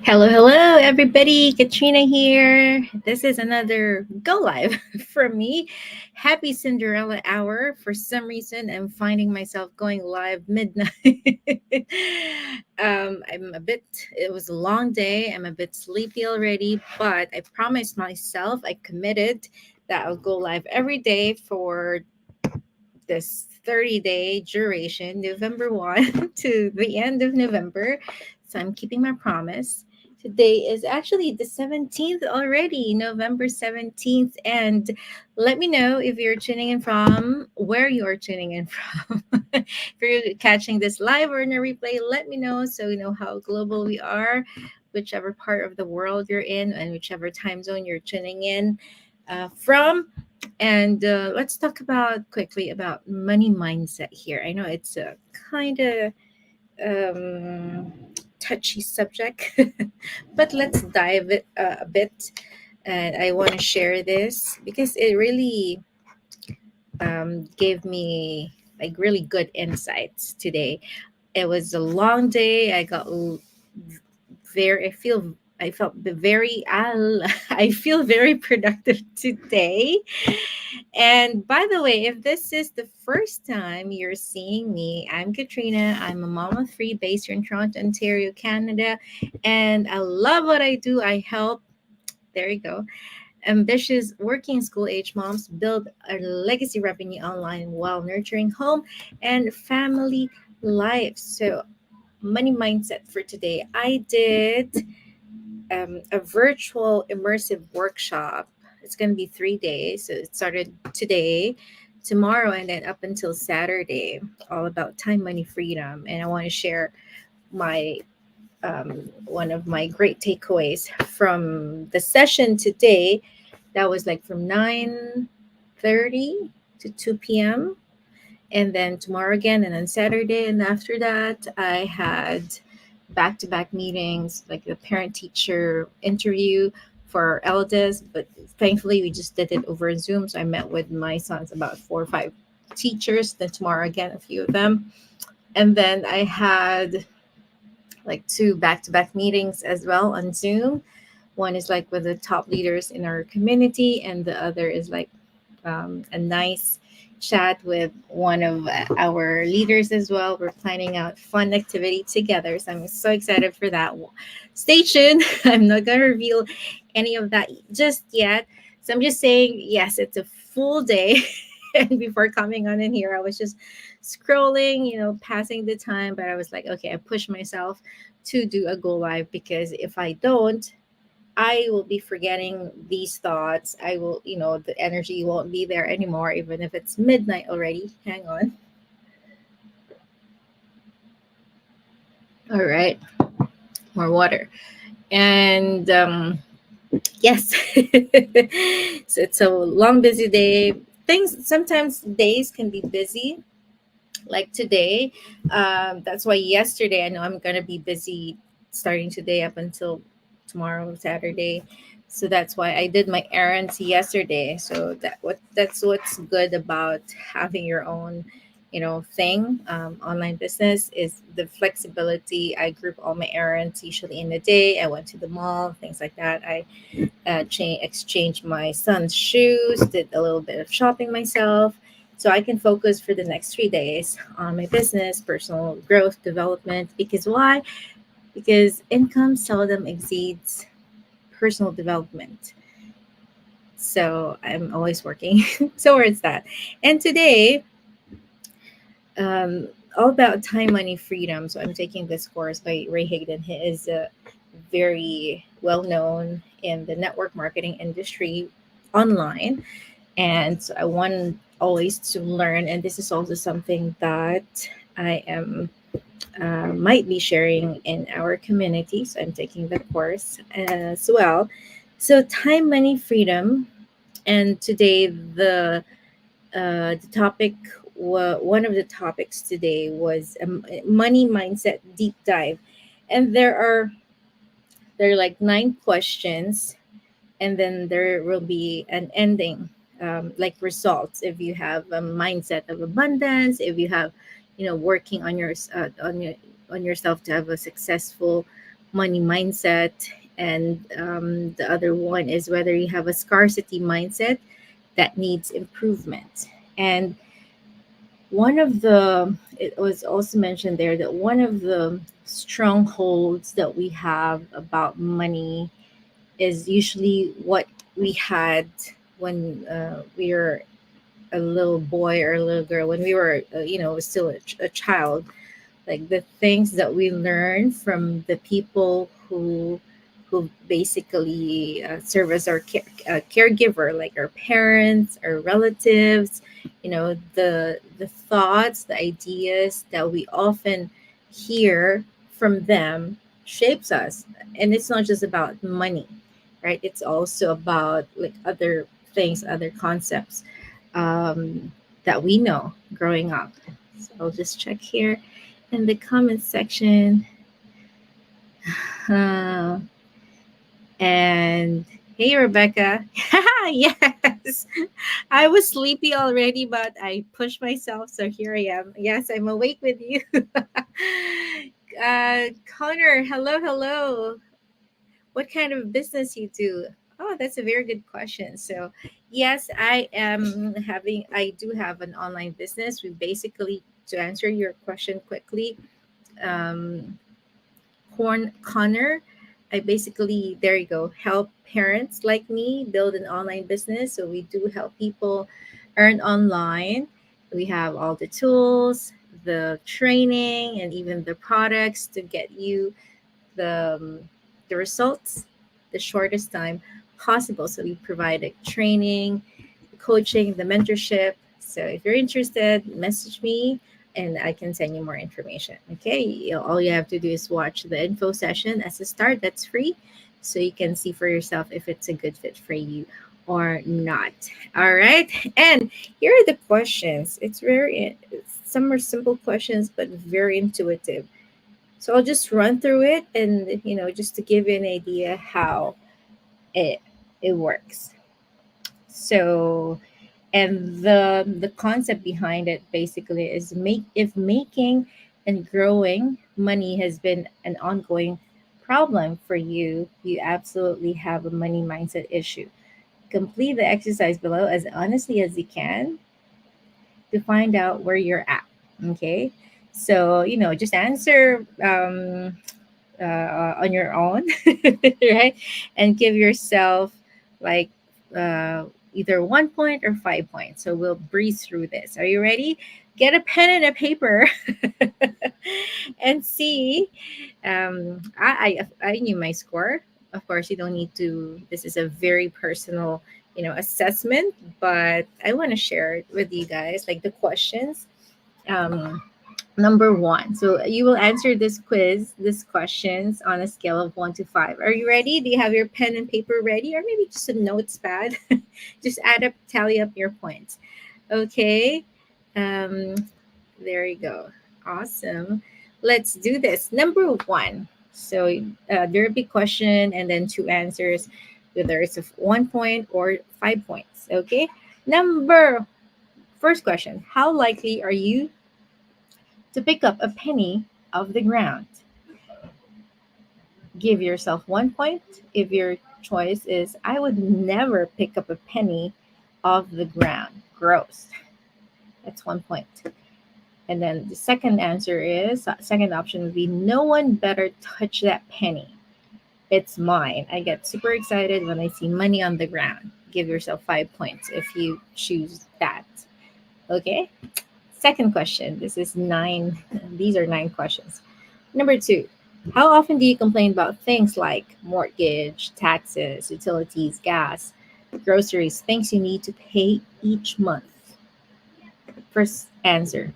Hello, hello, everybody. Katrina here. This is another go live from me. Happy Cinderella hour. For some reason, I'm finding myself going live midnight. It was a long day. I'm a bit sleepy already, but I promised myself, I committed that I'll go live every day for this 30-day duration, November 1 to the end of November. So I'm keeping my promise. Today is actually the 17th already, November 17th. And let me know if you're tuning in from where you are tuning in from. If you're catching this live or in a replay, let me know so you know how global we are, whichever part of the world you're in, and whichever time zone you're tuning in from. And let's talk about quickly about money mindset here. I know it's a kind of um, touchy subject, but let's dive it a bit. And I want to share this because it really gave me like really good insights today. It was a long day. Very. I felt very. I feel very productive today. And by the way, if this is the first time you're seeing me, I'm Katrina. I'm a mom of three based here in Toronto, Ontario, Canada. And I love what I do. I help, there you go, ambitious working school age moms build a legacy revenue online while nurturing home and family life. So, money mindset for today. I did a virtual immersive workshop. It's going to be 3 days. So it started today, tomorrow, and then up until Saturday, all about time, money, freedom. And I want to share my one of my great takeaways from the session today. That was like from 9:30 to 2 p.m. And then tomorrow again, and then Saturday. And after that, I had back to back meetings, like a parent teacher interview for our eldest. But thankfully, we just did it over Zoom. So I met with my sons, about 4 or 5 teachers. Then tomorrow, again, a few of them. And then I had like two back to back meetings as well on Zoom. One is like with the top leaders in our community, and the other is like a nice chat with one of our leaders as well. We're planning out fun activity together, so I'm so excited for that. Stay tuned. I'm not gonna reveal any of that just yet. So I'm just saying, yes, it's a full day. And before coming on in here, I was just scrolling, passing the time. But I was like, okay, I pushed myself to do a go live because if I don't, I will be forgetting these thoughts. The energy won't be there anymore, even if it's midnight already. Hang on. All right, more water. And yes, so it's a long, busy day. Things sometimes days can be busy, like today. That's why yesterday I know I'm gonna be busy starting today up until tomorrow, Saturday. So that's why I did my errands yesterday. So that's what's good about having your own, thing. Online business is the flexibility. I group all my errands usually in the day. I went to the mall, things like that. I exchanged my son's shoes, did a little bit of shopping myself, so I can focus for the next 3 days on my business, personal growth, development. Because why? Because income seldom exceeds personal development. So I'm always working towards that. And today, all about time, money, freedom. So I'm taking this course by Ray Higdon. He is very well known in the network marketing industry online. And so I want always to learn. And this is also something that I am might be sharing in our community. So I'm taking the course as well. So time, money, freedom. And today the topic, one of the topics today was money mindset deep dive. And there are like 9 questions, and then there will be an ending, like results. If you have a mindset of abundance, if you have working on yourself to have a successful money mindset. And the other one is whether you have a scarcity mindset that needs improvement. And one of the it was also mentioned there that one of the strongholds that we have about money is usually what we had when we were a little boy or a little girl, when we were still a child, like the things that we learn from the people who basically serve as our caregiver, like our parents, our relatives. The thoughts, the ideas that we often hear from them shapes us. And it's not just about money, right? It's also about like other things, other concepts that we know growing up. So I'll just check here in the comment section. Uh, and hey, Rebecca. Yes, I was sleepy already, but I pushed myself. So here I am. Yes, I'm awake with you. Connor, hello, hello. What kind of business you do? Oh, that's a very good question. So, yes, I do have an online business. We basically, to answer your question quickly, um, Connor. I basically, there you go, help parents like me build an online business. So we do help people earn online. We have all the tools, the training, and even the products to get you the results the shortest time possible. So we provide like training, coaching, the mentorship. So if you're interested, message me and I can send you more information. Okay, all you have to do is watch the info session as a start. That's free, so you can see for yourself if it's a good fit for you or not. All right, and here are the questions. Some are simple questions, but very intuitive. So I'll just run through it, and just to give you an idea how it it works. So, and the concept behind it basically is make if making and growing money has been an ongoing problem for you, you absolutely have a money mindset issue. Complete the exercise below as honestly as you can to find out where you're at. Okay, so just answer on your own, right? And give yourself like uh, either 1 point or 5 points. So we'll breeze through this. Are you ready? Get a pen and a paper and see. I knew my score. Of course, you don't need to. This is a very personal, assessment, but I want to share it with you guys, like the questions. Um, Number one. So you will answer these questions on a scale of 1 to 5. Are you ready? Do you have your pen and paper ready? Or maybe just a notes pad? Just tally up your points. Okay. Um, there you go. Awesome. Let's do this. Number one. So there will be question and then two answers, whether it's a 1 point or 5 points. Okay. Number First question. How likely are you to pick up a penny off the ground? Give yourself 1 point if your choice is I would never pick up a penny off the ground. Gross. That's 1 point. And then the second option would be no one better touch that penny. It's mine. I get super excited when I see money on the ground. Give yourself 5 points if you choose that. Okay. Second question. This is nine. These are 9 questions. Number two, how often do you complain about things like mortgage, taxes, utilities, gas, groceries, things you need to pay each month? First answer,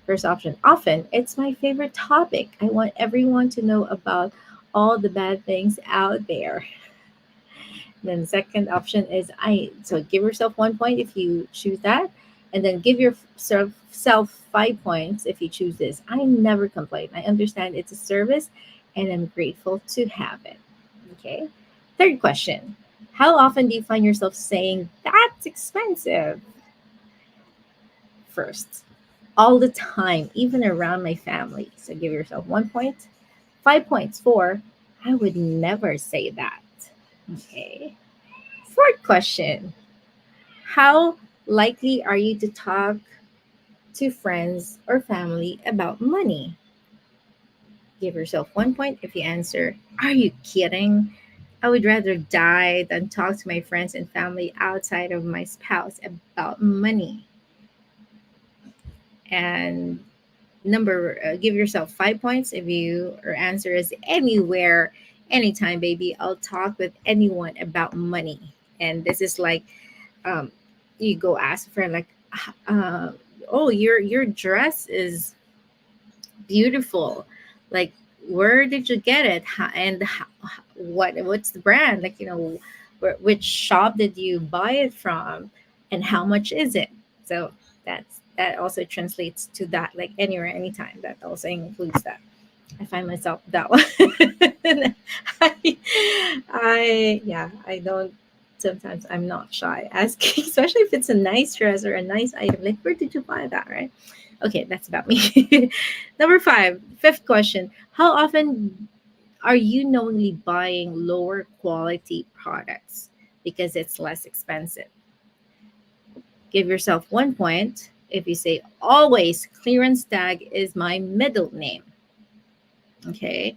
first option, often. It's my favorite topic. I want everyone to know about all the bad things out there. Then the second option is so give yourself 1 point if you choose that, and then give yourself 5 points if you choose this. I never complain. I understand it's a service, and I'm grateful to have it. Okay. Third question: how often do you find yourself saying that's expensive? First, all the time, even around my family. So give yourself 1 point. 5 points for I would never say that. Okay. Fourth question. How likely are you to talk to friends or family about money? Give yourself 1 point if you answer, are you kidding? I would rather die than talk to my friends and family outside of my spouse about money. And give yourself 5 points if your answer is anywhere, anytime, baby. I'll talk with anyone about money. And this is like, um, you go ask a friend, like, uh, oh, your dress is beautiful. Like, where did you get it? And what's the brand? Like, which shop did you buy it from, and how much is it? So that also translates to that, like anywhere, anytime. That also includes that. I find myself that one. Yeah, I don't. Sometimes I'm not shy asking, especially if it's a nice dress or a nice item. Like, where did you buy that? Right? Okay, that's about me. Number five, fifth question. How often are you knowingly buying lower quality products because it's less expensive? Give yourself 1 point if you say always clearance tag is my middle name. Okay.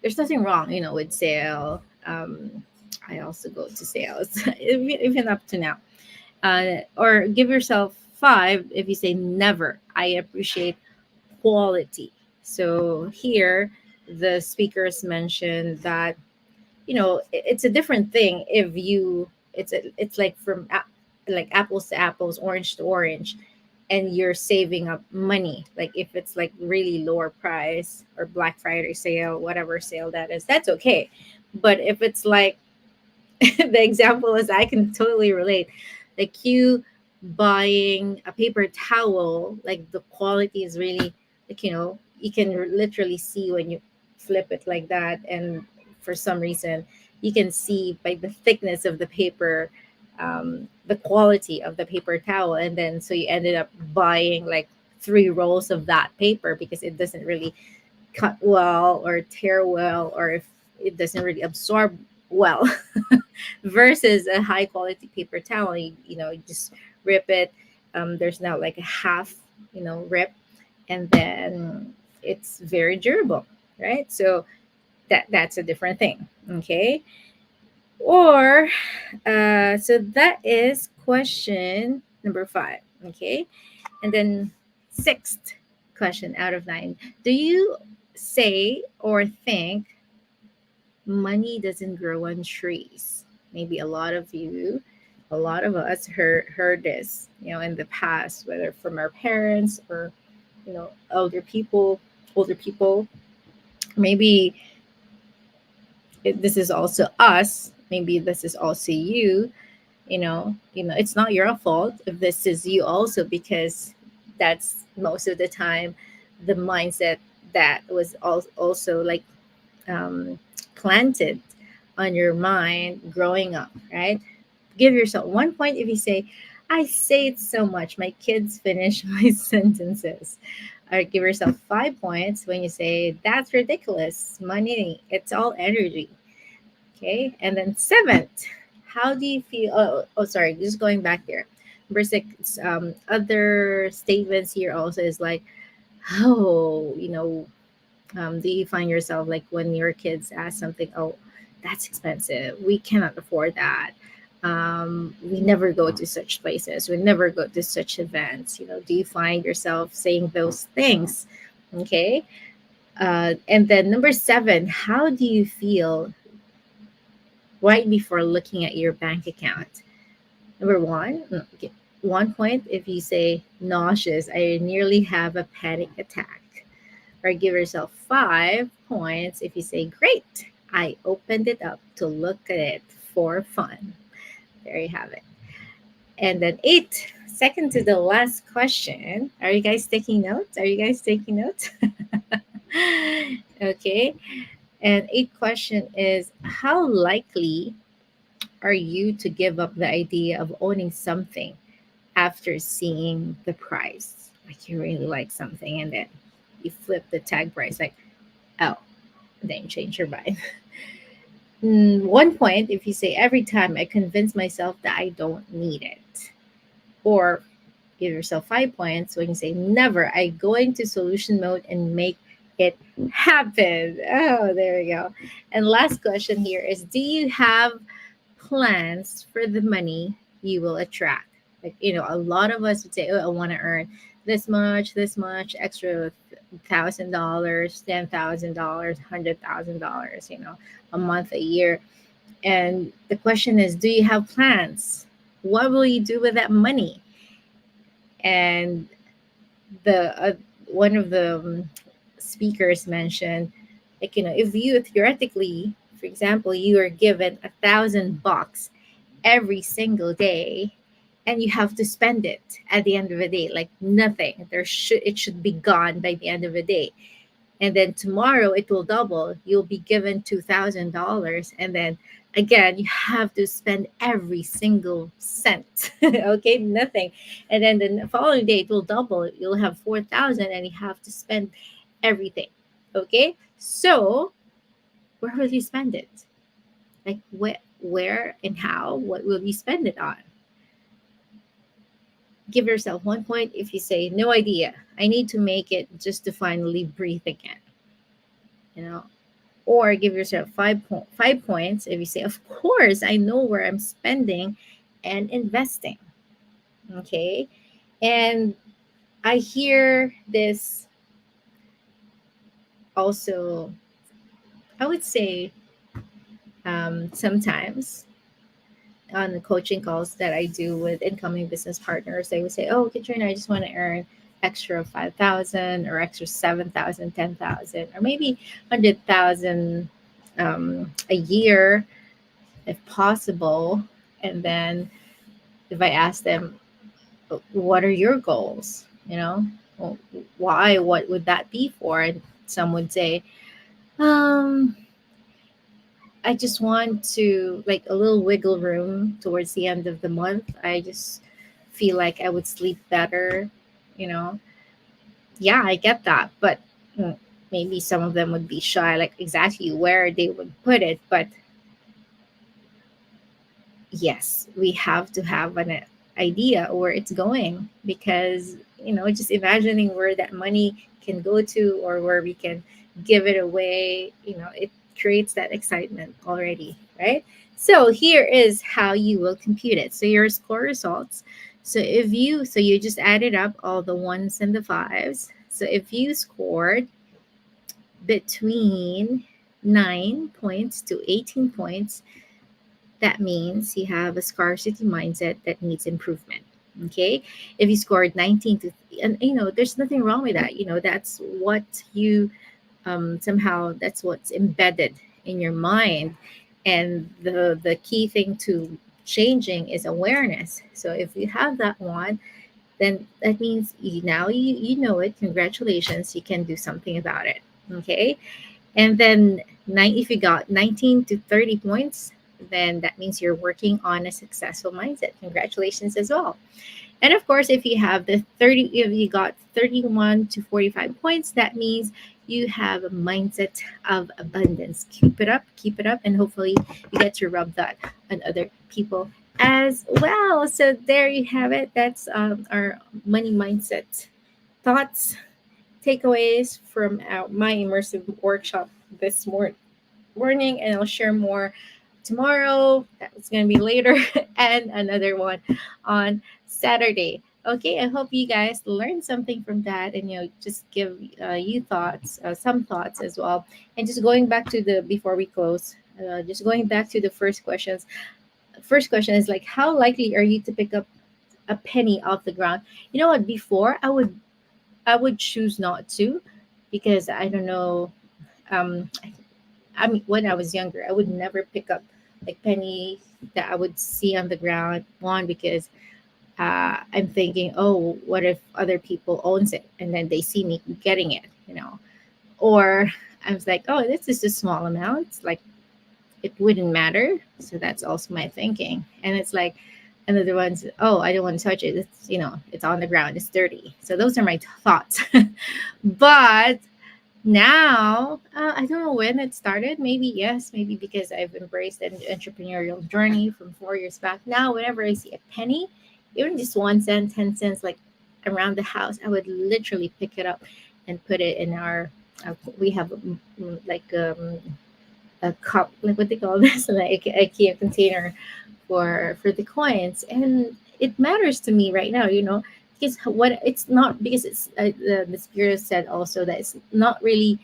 There's nothing wrong, with sale. I also go to sales, even up to now. Or give yourself five if you say never. I appreciate quality. So here, the speakers mentioned that it's a different thing if it's like like apples to apples, orange to orange, and you're saving up money. Like if it's like really lower price or Black Friday sale, whatever sale that is, that's okay. But if it's like the example is, I can totally relate. Like you buying a paper towel, like the quality is really, like, you can literally see when you flip it like that. And for some reason, you can see by the thickness of the paper, the quality of the paper towel. And then so you ended up buying like three rolls of that paper because it doesn't really cut well or tear well, or if it doesn't really absorb well, versus a high quality paper towel. You just rip it. There's now like a half, rip, and then it's very durable, right? So that's a different thing. Okay. Or so that is question number five. Okay. And then sixth question out of nine. Do you say or think money doesn't grow on trees? Maybe a lot of us heard this, in the past, whether from our parents or, older people. Maybe this is also us. Maybe this is also you. It's not your fault if this is you also, because that's most of the time the mindset that was also like, um, planted on your mind growing up, right? Give yourself 1 point if you say, I say it so much, my kids finish my sentences. Or give yourself 5 points when you say, that's ridiculous. Money, it's all energy. Okay. And then seventh, how do you feel? Oh, sorry, just going back there. Number six, other statements here also is like, oh, do you find yourself like when your kids ask something, oh, that's expensive, we cannot afford that, we never go to such places, we never go to such events, do you find yourself saying those things? Okay. And then number seven, how do you feel right before looking at your bank account? Number one, okay, 1 point if you say nauseous, I nearly have a panic attack. Or give yourself 5 points if you say, great, I opened it up to look at it for fun. There you have it. And then eight, second to the last question. Are you guys taking notes? Are you guys taking notes? Okay. And eighth question is, how likely are you to give up the idea of owning something after seeing the price? like you really like something, and then you flip the tag price, like, oh, then you change your mind. 1 point if you say every time I convince myself that I don't need it. Or give yourself 5 points when you say never. I go into solution mode and make it happen. Oh, there we go. And last question here is, do you have plans for the money you will attract? Like, a lot of us would say, oh, I want to earn this much extra, $1,000, $10,000, $100,000, a month, a year. And the question is, do you have plans? What will you do with that money? And the one of the speakers mentioned, like, if you theoretically, for example, you are given $1,000 every single day, and you have to spend it at the end of the day, like nothing. It should be gone by the end of the day, and then tomorrow it will double. You'll be given $2,000, and then again you have to spend every single cent. Okay, nothing. And then the following day it will double. You'll have 4,000, and you have to spend everything. Okay, so where will you spend it? Like, where and how? What will you spend it on? Give yourself 1 point if you say no idea. I need to make it just to finally breathe again. You know, or give yourself 5 points if you say, of course, I know where I'm spending and investing. Okay. And I hear this also, I would say, sometimes on the coaching calls that I do with incoming business partners, they would say, oh, Katrina, I just want to earn extra 5,000 or extra 7,000, 10,000, or maybe 100,000 a year if possible. And then if I ask them, what are your goals? Well, why? What would that be for? And some would say, um, I just want to, like, a little wiggle room towards the end of the month. I just feel like I would sleep better, you know. Yeah, I get that, but mm, maybe some of them would be shy, like exactly where they would put it. But yes, we have to have an idea where it's going, because just imagining where that money can go to, or where we can give it away, it creates that excitement already, right? So here is how you will compute it. So your score results, so you just added up all the ones and the fives. So if you scored between 9 points to 18 points, that means you have a scarcity mindset that needs improvement. Okay. If you scored 19 to, and there's nothing wrong with that. That's what you, somehow that's what's embedded in your mind. And the key thing to changing is awareness. So if you have that one, then that means you know it. Congratulations. You can do something about it. Okay. And then if you got 19 to 30 points, then that means you're working on a successful mindset. Congratulations as well. And of course, if you got 31 to 45 points, that means you have a mindset of abundance. Keep it up, and hopefully you get to rub that on other people as well. So there you have it. That's our money mindset thoughts, takeaways from my immersive workshop this morning, and I'll share more tomorrow. That's going to be later, and another one on Saturday. Okay, I hope you guys learned something from that, and just give you thoughts, some thoughts as well. And just going back to the before we close, just going back to the first questions. First question is like, how likely are you to pick up a penny off the ground? You know what? Before I would choose not to, because I don't know. Um, I mean, when I was younger, I would never pick up like penny that I would see on the ground. One, because I'm thinking, oh, what if other people owns it and then they see me getting it. Or I was like, oh, this is a small amount, like it wouldn't matter. So that's also my thinking. And it's like, And the other ones, oh, I don't want to touch it. It's, it's on the ground. It's dirty. So those are my thoughts. But now, I don't know when it started. Maybe yes, maybe because I've embraced an entrepreneurial journey from 4 years back. Now, whenever I see a penny, even just 1 cent, 10 cents, like around the house, I would literally pick it up and put it in our. We have like a cup, like what they call this, like a IKEA container for the coins, and it matters to me right now, because what it's not because it's the spirit said also that it's not really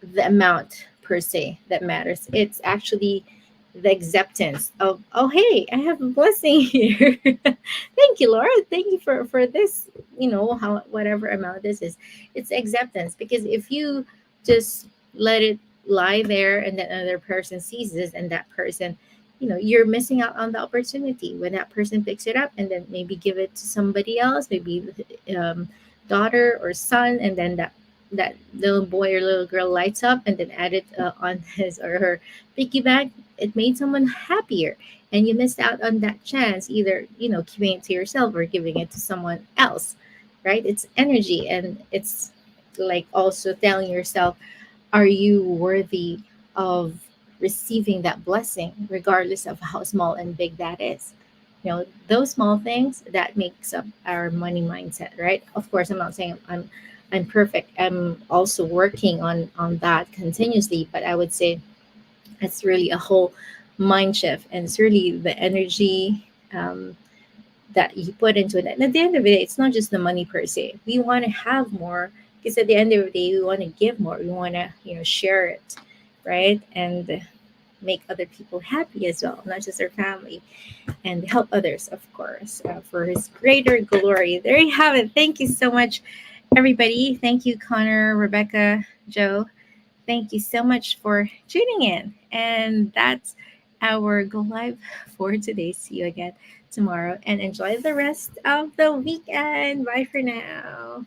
the amount per se that matters. It's actually the acceptance of, oh hey, I have a blessing here. Thank you, Lord. Thank you for this. How whatever amount this is, it's acceptance. Because if you just let it lie there and then another person sees this and that person, you're missing out on the opportunity when that person picks it up and then maybe give it to somebody else, maybe um, daughter or son, and then that little boy or little girl lights up and then add it on his or her piggy bank. It made someone happier, and you missed out on that chance, either keeping it to yourself or giving it to someone else, right? It's energy, and it's like also telling yourself, are you worthy of receiving that blessing, regardless of how small and big that is? Those small things that makes up our money mindset, right? Of course, I'm not saying I'm perfect. I'm also working on that continuously, but I would say it's really a whole mind shift, and it's really the energy that you put into it. And at the end of the day, it's not just the money per se. We want to have more, because at the end of the day, we want to give more. We want to, share it, right? And make other people happy as well, not just our family, and help others, of course, for His greater glory. There you have it. Thank you so much, everybody. Thank you, Connor, Rebecca, Joe. Thank you so much for tuning in. And that's our go live for today. See you again tomorrow, and enjoy the rest of the weekend. Bye for now.